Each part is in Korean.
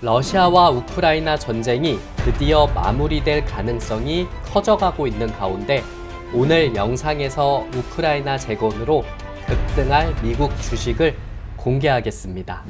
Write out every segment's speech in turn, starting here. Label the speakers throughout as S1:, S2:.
S1: 러시아와 우크라이나 전쟁이 드디어 마무리될 가능성이 커져가고 있는 가운데 오늘 영상에서 우크라이나 재건으로 급등할 미국 주식을 공개하겠습니다.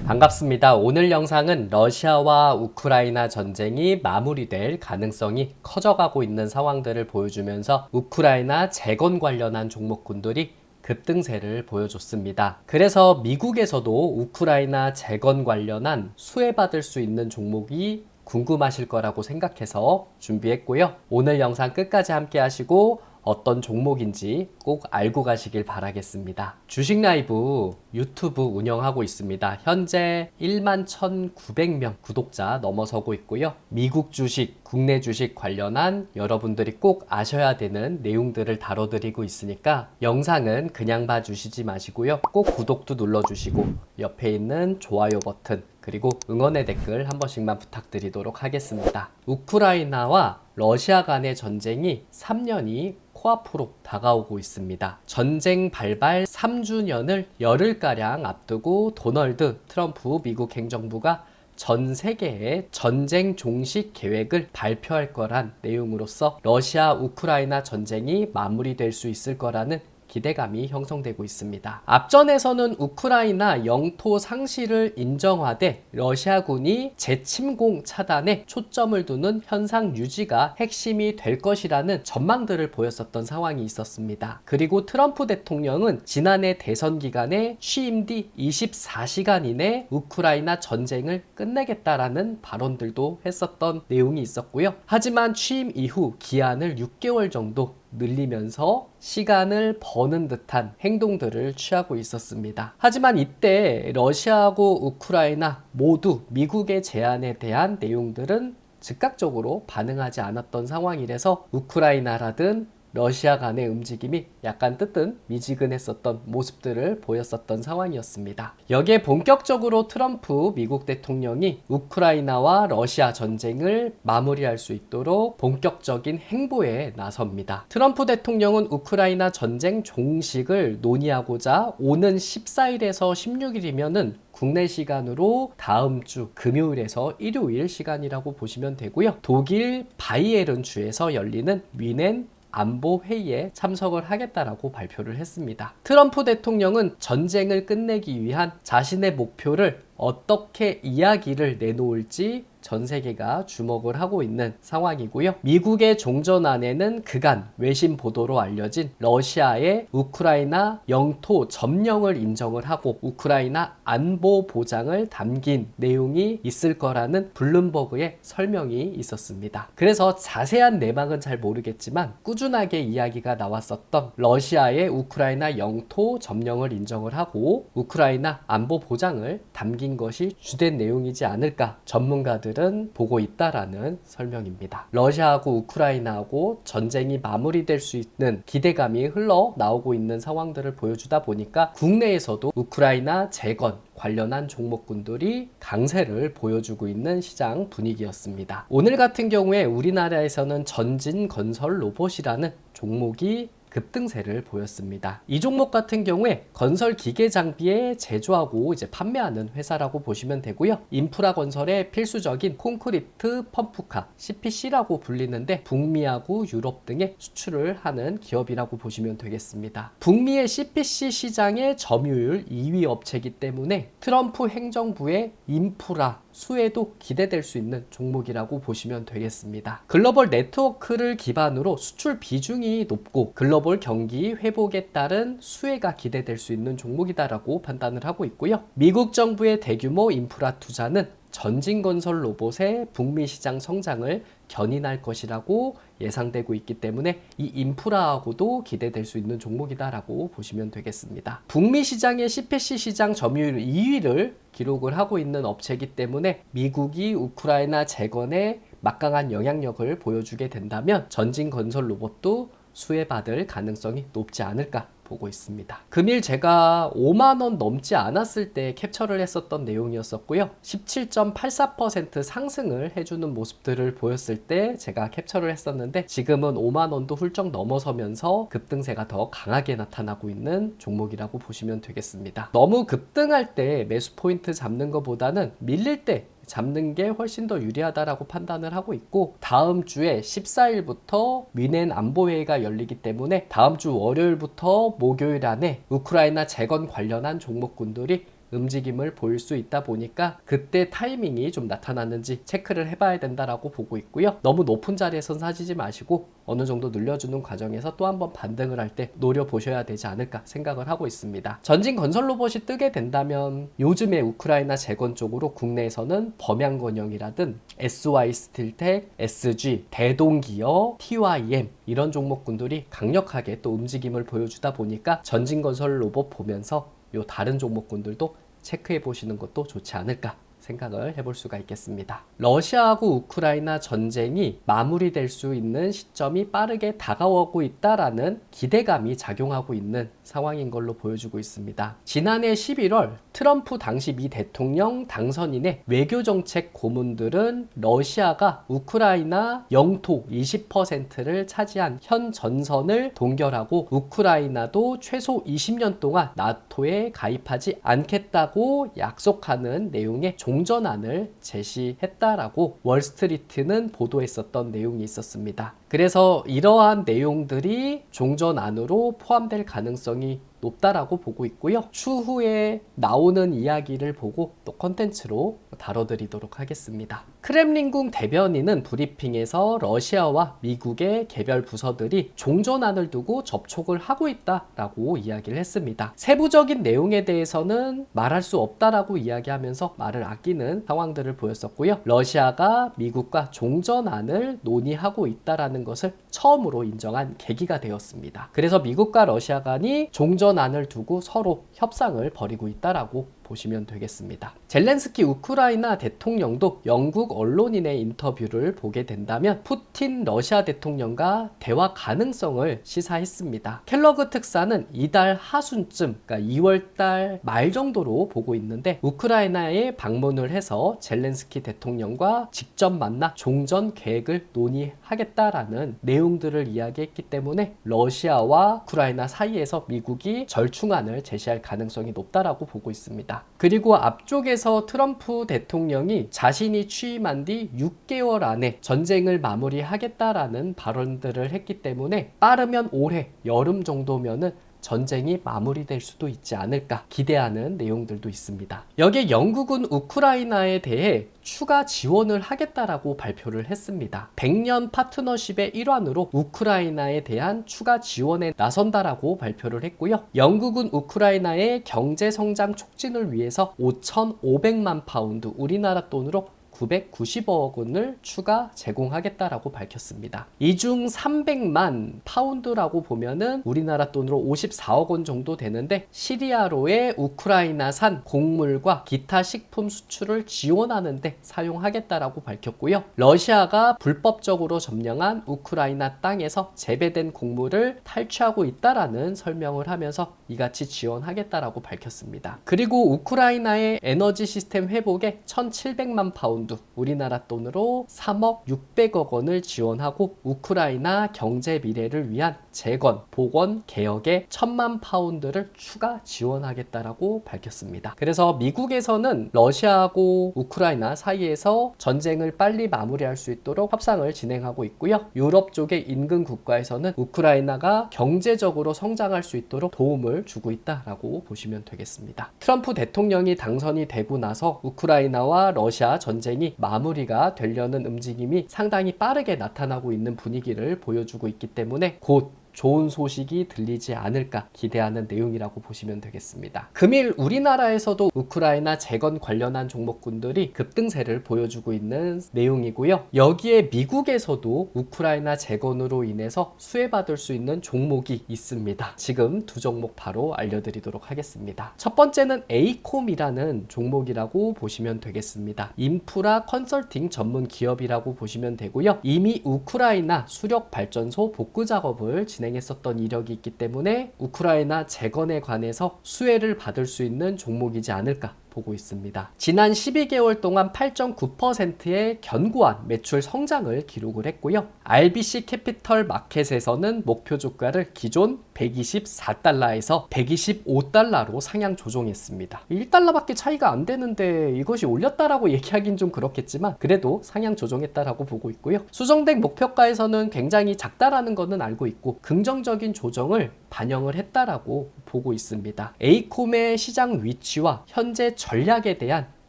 S1: 반갑습니다. 오늘 영상은 러시아와 우크라이나 전쟁이 마무리될 가능성이 커져가고 있는 상황들을 보여주면서 우크라이나 재건 관련한 종목군들이 급등세를 보여줬습니다. 그래서 미국에서도 우크라이나 재건 관련한 수혜받을 수 있는 종목이 궁금하실 거라고 생각해서 준비했고요. 오늘 영상 끝까지 함께 하시고 어떤 종목인지 꼭 알고 가시길 바라겠습니다. 주식 라이브 유튜브 운영하고 있습니다. 현재 11,900명 구독자 넘어서고 있고요. 미국 주식, 국내 주식 관련한 여러분들이 꼭 아셔야 되는 내용들을 다뤄드리고 있으니까 영상은 그냥 봐주시지 마시고요. 꼭 구독도 눌러주시고 옆에 있는 좋아요 버튼 그리고 응원의 댓글 한 번씩만 부탁드리도록 하겠습니다. 우크라이나와 러시아 간의 전쟁이 3년이 코앞으로 다가오고 있습니다. 전쟁 발발 3주년을 열흘가량 앞두고 도널드 트럼프 미국 행정부가 전 세계에 전쟁 종식 계획을 발표할 거란 내용으로서 러시아 우크라이나 전쟁이 마무리될 수 있을 거라는 기대감이 형성되고 있습니다. 앞전에서는 우크라이나 영토 상실을 인정하되 러시아군이 재침공 차단에 초점을 두는 현상 유지가 핵심이 될 것이라는 전망들을 보였었던 상황이 있었습니다. 그리고 트럼프 대통령은 지난해 대선 기간에 취임 뒤 24시간 이내 우크라이나 전쟁을 끝내겠다라는 발언들도 했었던 내용이 있었고요. 하지만 취임 이후 기한을 6개월 정도 늘리면서 시간을 버는 듯한 행동들을 취하고 있었습니다. 하지만 이때 러시아하고 우크라이나 모두 미국의 제안에 대한 내용들은 즉각적으로 반응하지 않았던 상황이라서 우크라이나라든 러시아 간의 움직임이 약간 뜨뜻미지근했었던 모습들을 보였었던 상황이었습니다. 여기에 본격적으로 트럼프 미국 대통령이 우크라이나와 러시아 전쟁을 마무리할 수 있도록 본격적인 행보에 나섭니다. 트럼프 대통령은 우크라이나 전쟁 종식을 논의하고자 오는 14일에서 16일이면은 국내 시간으로 다음 주 금요일에서 일요일 시간이라고 보시면 되고요. 독일 바이에른 주에서 열리는 뮌헨 안보 회의에 참석을 하겠다라고 발표를 했습니다. 트럼프 대통령은 전쟁을 끝내기 위한 자신의 목표를 어떻게 이야기를 내놓을지 전 세계가 주목을 하고 있는 상황이고요. 미국의 종전안에는 그간 외신 보도로 알려진 러시아의 우크라이나 영토 점령을 인정을 하고 우크라이나 안보 보장을 담긴 내용이 있을 거라는 블룸버그의 설명이 있었습니다. 그래서 자세한 내막은 잘 모르겠지만 꾸준하게 이야기가 나왔었던 러시아의 우크라이나 영토 점령을 인정을 하고 우크라이나 안보 보장을 담긴 것이 주된 내용이지 않을까 전문가들은 보고 있다라는 설명입니다. 러시아하고 우크라이나하고 전쟁이 마무리될 수 있는 기대감이 흘러나오고 있는 상황들을 보여주다 보니까 국내에서도 우크라이나 재건 관련한 종목군들이 강세를 보여주고 있는 시장 분위기였습니다. 오늘 같은 경우에 우리나라에서는 전진건설 로봇이라는 종목이 급등세를 보였습니다. 이 종목 같은 경우에 건설 기계 장비에 제조하고 판매하는 회사라고 보시면 되고요. 인프라 건설에 필수적인 콘크리트 펌프카 CPC라고 불리는데 북미하고 유럽 등에 수출을 하는 기업이라고 보시면 되겠습니다. 북미의 CPC 시장의 점유율 2위 업체이기 때문에 트럼프 행정부의 인프라 수혜도 기대될 수 있는 종목이라고 보시면 되겠습니다. 글로벌 네트워크를 기반으로 수출 비중이 높고 글로벌 경기 회복에 따른 수혜가 기대될 수 있는 종목이다라고 판단을 하고 있고요. 미국 정부의 대규모 인프라 투자는 전진건설 로봇의 북미 시장 성장을 견인할 것이라고 예상되고 있기 때문에 이 인프라하고도 기대될 수 있는 종목이다라고 보시면 되겠습니다. 북미 시장의 CPC 시장 점유율 2위를 기록을 하고 있는 업체이기 때문에 미국이 우크라이나 재건에 막강한 영향력을 보여주게 된다면 전진건설 로봇도 수혜받을 가능성이 높지 않을까 보고 있습니다. 금일 제가 5만원 넘지 않았을 때 캡처를 했었던 내용이었었고요. 17.84% 상승을 해주는 모습들을 보였을 때 제가 캡처를 했었는데, 지금은 5만원도 훌쩍 넘어서면서 급등세가 더 강하게 나타나고 있는 종목이라고 보시면 되겠습니다. 너무 급등할 때 매수 포인트 잡는 것보다는 밀릴 때 잡는 게 훨씬 더 유리하다라고 판단을 하고 있고, 다음 주에 14일부터 미넨 안보회의가 열리기 때문에 다음 주 월요일부터 목요일 안에 우크라이나 재건 관련한 종목군들이 움직임을 보일 수 있다 보니까 그때 타이밍이 좀 나타났는지 체크를 해봐야 된다라고 보고 있고요. 너무 높은 자리에선 사지지 마시고 어느 정도 늘려주는 과정에서 또 한번 반등을 할 때 노려보셔야 되지 않을까 생각을 하고 있습니다. 전진 건설 로봇이 뜨게 된다면 요즘에 우크라이나 재건 쪽으로 국내에서는 범양건영이라든 SY스틸텍, SG, 대동기업, TYM 이런 종목군들이 강력하게 또 움직임을 보여주다 보니까 전진 건설 로봇 보면서 요 다른 종목군들도 체크해 보시는 것도 좋지 않을까 생각을 해볼 수가 있겠습니다. 러시아하고 우크라이나 전쟁이 마무리될 수 있는 시점이 빠르게 다가오고 있다라는 기대감이 작용하고 있는 상황인 걸로 보여주고 있습니다. 지난해 11월 트럼프 당시 미 대통령 당선인의 외교정책 고문들은 러시아가 우크라이나 영토 20%를 차지한 현 전선을 동결하고 우크라이나도 최소 20년 동안 나토에 가입하지 않겠다고 약속하는 내용의 종전안을 제시했다라고 월스트리트는 보도했었던 내용이 있었습니다. 그래서 이러한 내용들이 종전안으로 포함될 가능성이 높다라고 보고 있고요. 추후에 나오는 이야기를 보고 또 컨텐츠로 다뤄드리도록 하겠습니다. 크렘린궁 대변인은 브리핑에서 러시아와 미국의 개별 부서들이 종전안을 두고 접촉을 하고 있다라고 이야기를 했습니다. 세부적인 내용에 대해서는 말할 수 없다라고 이야기하면서 말을 아끼는 상황들을 보였었고요. 러시아가 미국과 종전안을 논의하고 있다라는 것을 처음으로 인정한 계기가 되었습니다. 그래서 미국과 러시아 간이 종전안을 두고 서로 협상을 벌이고 있다라고 보시면 되겠습니다. 젤렌스키 우크라이나 대통령도 영국 언론인의 인터뷰를 보게 된다면 푸틴 러시아 대통령과 대화 가능성을 시사했습니다. 켈러그 특사는 이달 하순쯤, 그러니까 2월달 말 정도로 보고 있는데 우크라이나에 방문을 해서 젤렌스키 대통령과 직접 만나 종전 계획을 논의하겠다라는 내용들을 이야기했기 때문에 러시아와 우크라이나 사이에서 미국이 절충안을 제시할 가능성이 높다라고 보고 있습니다. 그리고 앞쪽에서 트럼프 대통령이 자신이 취임한 뒤 6개월 안에 전쟁을 마무리하겠다라는 발언들을 했기 때문에 빠르면 올해 여름 정도면은 전쟁이 마무리될 수도 있지 않을까 기대하는 내용들도 있습니다. 여기에 영국은 우크라이나에 대해 추가 지원을 하겠다라고 발표를 했습니다. 100년 파트너십의 일환으로 우크라이나에 대한 추가 지원에 나선다라고 발표를 했고요. 영국은 우크라이나의 경제 성장 촉진을 위해서 5,500만 파운드, 우리나라 돈으로 990억 원을 추가 제공하겠다라고 밝혔습니다. 이 중 300만 파운드라고 보면은 우리나라 돈으로 54억 원 정도 되는데 시리아로의 우크라이나산 곡물과 기타 식품 수출을 지원하는 데 사용하겠다라고 밝혔고요. 러시아가 불법적으로 점령한 우크라이나 땅에서 재배된 곡물을 탈취하고 있다라는 설명을 하면서 이같이 지원하겠다라고 밝혔습니다. 그리고 우크라이나의 에너지 시스템 회복에 1,700만 파운드, 우리나라 돈으로 3억 600억 원을 지원하고 우크라이나 경제 미래를 위한 재건, 복원, 개혁에 1,000만 파운드를 추가 지원하겠다라고 밝혔습니다. 그래서 미국에서는 러시아하고 우크라이나 사이에서 전쟁을 빨리 마무리할 수 있도록 협상을 진행하고 있고요. 유럽 쪽의 인근 국가에서는 우크라이나가 경제적으로 성장할 수 있도록 도움을 주고 있다라고 보시면 되겠습니다. 트럼프 대통령이 당선이 되고 나서 우크라이나와 러시아 전쟁이 마무리가 되려는 움직임이 상당히 빠르게 나타나고 있는 분위기를 보여주고 있기 때문에 곧 좋은 소식이 들리지 않을까 기대하는 내용이라고 보시면 되겠습니다. 금일 우리나라에서도 우크라이나 재건 관련한 종목군들이 급등세를 보여주고 있는 내용이고요. 여기에 미국에서도 우크라이나 재건으로 인해서 수혜받을 수 있는 종목이 있습니다. 지금 두 종목 바로 알려드리도록 하겠습니다. 첫 번째는 에이콤이라는 종목이라고 보시면 되겠습니다. 인프라 컨설팅 전문 기업이라고 보시면 되고요. 이미 우크라이나 수력 발전소 복구 작업을 진행 진행했었던 이력이 있기 때문에 우크라이나 재건에 관해서 수혜를 받을 수 있는 종목이지 않을까 보고 있습니다. 지난 12개월 동안 8.9%의 견고한 매출 성장을 기록을 했고요. RBC 캐피털 마켓에서는 목표 주가를 기존 124달러에서 125달러로 상향 조정했습니다. 1달러밖에 차이가 안 되는데 이것이 올렸다라고 얘기하긴 좀 그렇겠지만 그래도 상향 조정했다라고 보고 있고요. 수정된 목표가에서는 굉장히 작다라는 것은 알고 있고 긍정적인 조정을 반영을 했다라고 보고 있습니다. 에이콤의 시장 위치와 현재 전략에 대한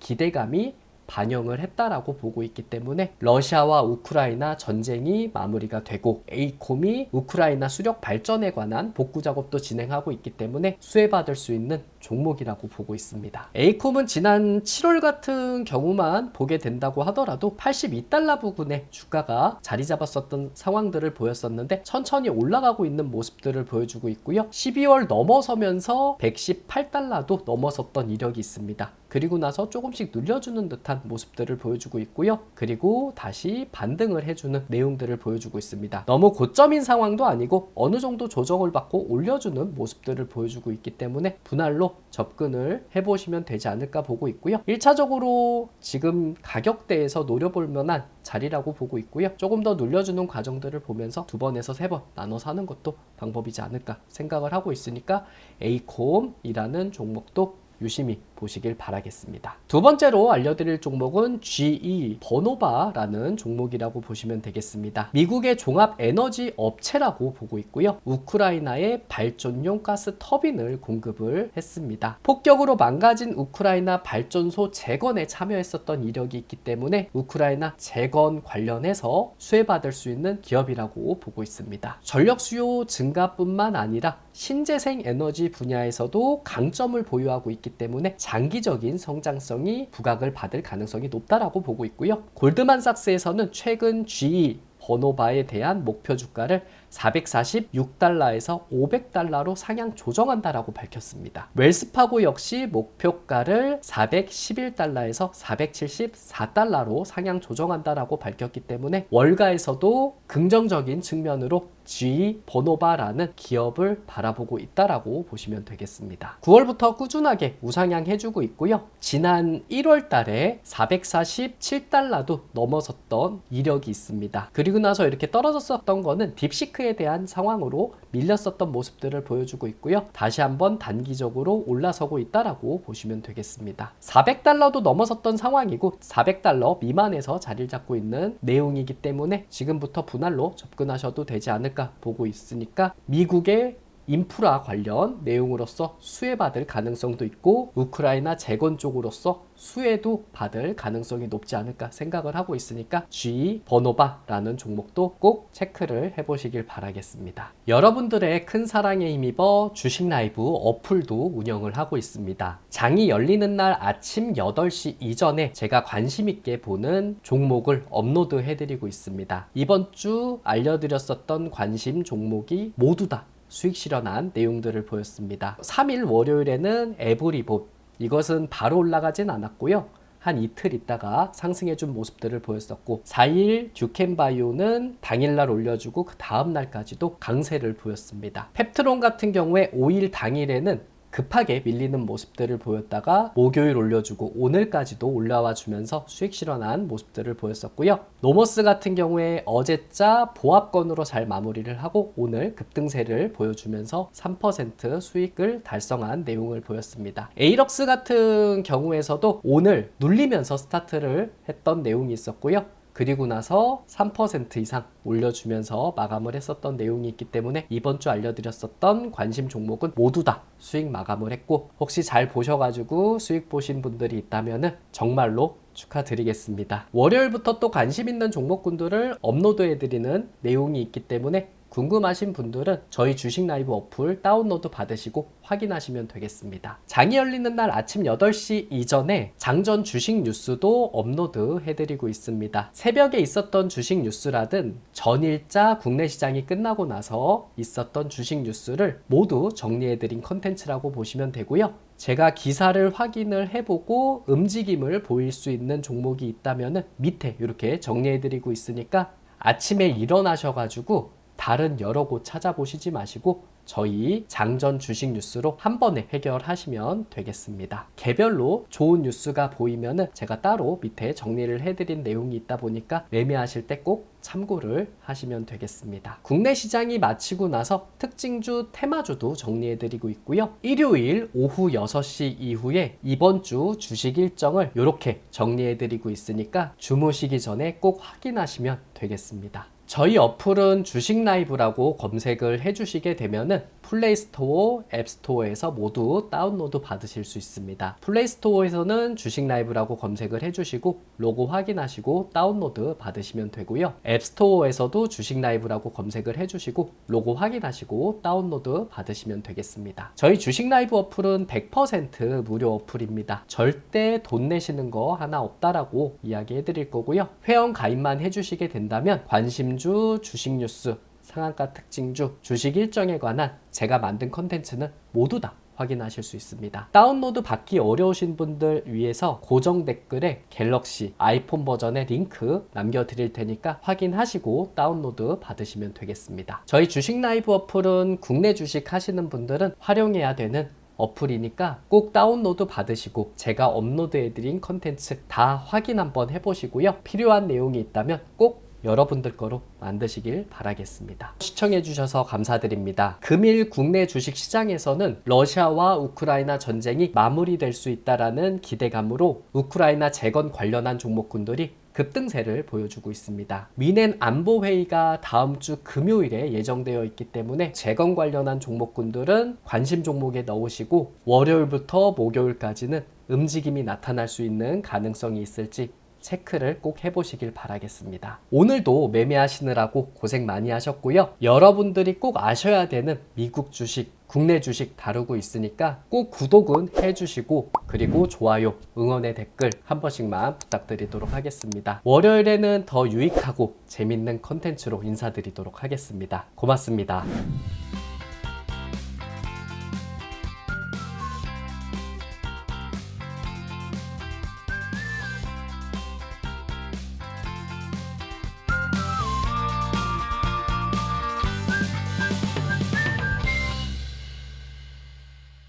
S1: 기대감이 반영을 했다라고 보고 있기 때문에 러시아와 우크라이나 전쟁이 마무리가 되고 에이콤이 우크라이나 수력 발전에 관한 복구 작업도 진행하고 있기 때문에 수혜받을 수 있는 종목이라고 보고 있습니다. 에이콤은 지난 7월 같은 경우만 보게 된다고 하더라도 82달러 부근에 주가가 자리 잡았었던 상황들을 보였었는데 천천히 올라가고 있는 모습들을 보여주고 있고요. 12월 넘어서면서 118달러도 넘어섰던 이력이 있습니다. 그리고 나서 조금씩 눌려주는 듯한 모습들을 보여주고 있고요. 그리고 다시 반등을 해주는 내용들을 보여주고 있습니다. 너무 고점인 상황도 아니고 어느 정도 조정을 받고 올려주는 모습들을 보여주고 있기 때문에 분할로 접근을 해보시면 되지 않을까 보고 있고요. 1차적으로 지금 가격대에서 노려볼 만한 자리라고 보고 있고요. 조금 더 눌려주는 과정들을 보면서 2번에서 3번 나눠 사는 것도 방법이지 않을까 생각을 하고 있으니까 에이콤이라는 종목도 유심히 보시길 바라겠습니다. 두 번째로 알려드릴 종목은 GE 버노바라는 종목이라고 보시면 되겠습니다. 미국의 종합 에너지 업체라고 보고 있고요. 우크라이나에 발전용 가스 터빈을 공급을 했습니다. 폭격으로 망가진 우크라이나 발전소 재건에 참여했었던 이력이 있기 때문에 우크라이나 재건 관련해서 수혜받을 수 있는 기업이라고 보고 있습니다. 전력 수요 증가뿐만 아니라 신재생 에너지 분야에서도 강점을 보유하고 있기 때문에 장기적인 성장성이 부각을 받을 가능성이 높다라고 보고 있고요. 골드만삭스에서는 최근 GE 버노바에 대한 목표 주가를 446달러에서 500달러로 상향 조정한다라고 밝혔습니다. 웰스파고 역시 목표가를 411달러에서 474달러로 상향 조정한다라고 밝혔기 때문에 월가에서도 긍정적인 측면으로 GE 버노바라는 기업을 바라보고 있다라고 보시면 되겠습니다. 9월부터 꾸준하게 우상향 해주고 있고요. 지난 1월 달에 447달러도 넘어섰던 이력이 있습니다. 그리고 나서 이렇게 떨어졌었던 거는 딥시크에 대한 상황으로 밀렸었던 모습들을 보여주고 있고요. 다시 한번 단기적으로 올라서고 있다라고 보시면 되겠습니다. 400달러도 넘어섰던 상황이고 400달러 미만에서 자리를 잡고 있는 내용이기 때문에 지금부터 분할로 접근하셔도 되지 않을까 보고 있으니까 미국의 인프라 관련 내용으로서 수혜받을 가능성도 있고 우크라이나 재건 쪽으로서 수혜도 받을 가능성이 높지 않을까 생각을 하고 있으니까 GE 버노바라는 종목도 꼭 체크를 해보시길 바라겠습니다. 여러분들의 큰 사랑에 힘입어 주식 라이브 어플도 운영을 하고 있습니다. 장이 열리는 날 아침 8시 이전에 제가 관심 있게 보는 종목을 업로드 해드리고 있습니다. 이번 주 알려드렸었던 관심 종목이 모두 다 수익 실현한 내용들을 보였습니다. 3일 월요일에는 에브리본, 이것은 바로 올라가진 않았고요. 한 이틀 있다가 상승해준 모습들을 보였었고 4일 듀켄바이오는 당일날 올려주고 그 다음날까지도 강세를 보였습니다. 펩트론 같은 경우에 5일 당일에는 급하게 밀리는 모습들을 보였다가 목요일 올려주고 오늘까지도 올라와 주면서 수익 실현한 모습들을 보였었고요. 노머스 같은 경우에 어제자 보합권으로 잘 마무리를 하고 오늘 급등세를 보여주면서 3% 수익을 달성한 내용을 보였습니다. 에이럭스 같은 경우에서도 오늘 눌리면서 스타트를 했던 내용이 있었고요. 그리고 나서 3% 이상 올려주면서 마감을 했었던 내용이 있기 때문에 이번 주 알려드렸었던 관심 종목은 모두 다 수익 마감을 했고 혹시 잘 보셔가지고 수익 보신 분들이 있다면 정말로 축하드리겠습니다. 월요일부터 또 관심 있는 종목군들을 업로드해드리는 내용이 있기 때문에 궁금하신 분들은 저희 주식 라이브 어플 다운로드 받으시고 확인하시면 되겠습니다. 장이 열리는 날 아침 8시 이전에 장전 주식 뉴스도 업로드 해드리고 있습니다. 새벽에 있었던 주식 뉴스라든 전일자 국내 시장이 끝나고 나서 있었던 주식 뉴스를 모두 정리해드린 컨텐츠라고 보시면 되고요. 제가 기사를 확인을 해보고 움직임을 보일 수 있는 종목이 있다면 밑에 이렇게 정리해드리고 있으니까 아침에 일어나셔가지고 다른 여러 곳 찾아보시지 마시고 저희 장전 주식 뉴스로 한 번에 해결하시면 되겠습니다. 개별로 좋은 뉴스가 보이면은 제가 따로 밑에 정리를 해드린 내용이 있다 보니까 매매하실 때 꼭 참고를 하시면 되겠습니다. 국내 시장이 마치고 나서 특징주, 테마주도 정리해드리고 있고요. 일요일 오후 6시 이후에 이번 주 주식 일정을 이렇게 정리해드리고 있으니까 주무시기 전에 꼭 확인하시면 되겠습니다. 저희 어플은 주식 라이브라고 검색을 해주시게 되면은 플레이스토어, 앱스토어에서 모두 다운로드 받으실 수 있습니다. 플레이스토어에서는 주식 라이브라고 검색을 해주시고 로고 확인하시고 다운로드 받으시면 되고요. 앱스토어에서도 주식 라이브라고 검색을 해주시고 로고 확인하시고 다운로드 받으시면 되겠습니다. 저희 주식 라이브 어플은 100% 무료 어플입니다. 절대 돈 내시는 거 하나 없다라고 이야기해 드릴 거고요. 회원 가입만 해주시게 된다면 관심주, 주식 뉴스, 상한가 특징주, 주식 일정에 관한 제가 만든 컨텐츠는 모두 다 확인하실 수 있습니다. 다운로드 받기 어려우신 분들 위해서 고정 댓글에 갤럭시, 아이폰 버전의 링크 남겨드릴 테니까 확인하시고 다운로드 받으시면 되겠습니다. 저희 주식 라이브 어플은 국내 주식 하시는 분들은 활용해야 되는 어플이니까 꼭 다운로드 받으시고 제가 업로드해드린 컨텐츠 다 확인 한번 해보시고요. 필요한 내용이 있다면 꼭 여러분들 거로 만드시길 바라겠습니다. 시청해주셔서 감사드립니다. 금일 국내 주식시장에서는 러시아와 우크라이나 전쟁이 마무리될 수 있다는 기대감으로 우크라이나 재건 관련한 종목군들이 급등세를 보여주고 있습니다. 미넨 안보회의가 다음 주 금요일에 예정되어 있기 때문에 재건 관련한 종목군들은 관심 종목에 넣으시고 월요일부터 목요일까지는 움직임이 나타날 수 있는 가능성이 있을지 체크를 꼭 해보시길 바라겠습니다. 오늘도 매매하시느라고 고생 많이 하셨고요. 여러분들이 꼭 아셔야 되는 미국 주식, 국내 주식 다루고 있으니까 꼭 구독은 해주시고 그리고 좋아요, 응원의 댓글 한 번씩만 부탁드리도록 하겠습니다. 월요일에는 더 유익하고 재밌는 컨텐츠로 인사드리도록 하겠습니다. 고맙습니다.